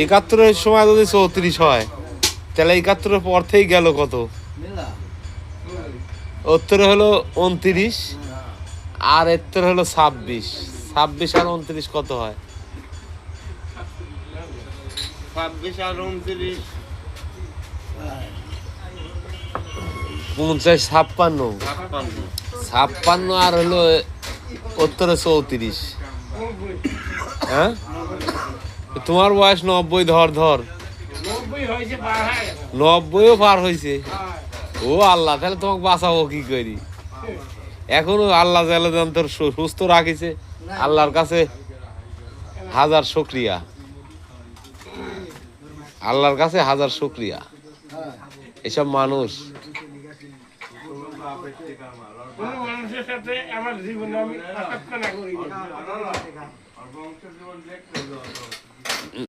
71-এর সময় যদি 34 হয় তাহলে 71-এর পর থেকেই গেল কত? 70 হলো 29 আর 71 হলো 26। 26 আর 29 কত হয়? 26 আর 29 50 56 56 আর হলো 34। হ্যাঁ, তোমার বয়স 90 ধর 90ও পার হয়েছে। ও আল্লাহ, তাহলে তোমাকে বাঁচাবো কি করি? এখনো আল্লাহ তোর সুস্থ রাখিছে, আল্লাহর কাছে হাজার শুকরিয়া, আল্লাহর কাছে হাজার শুকরিয়া। এসব মানুষের সাথে আমার জীবনে আমি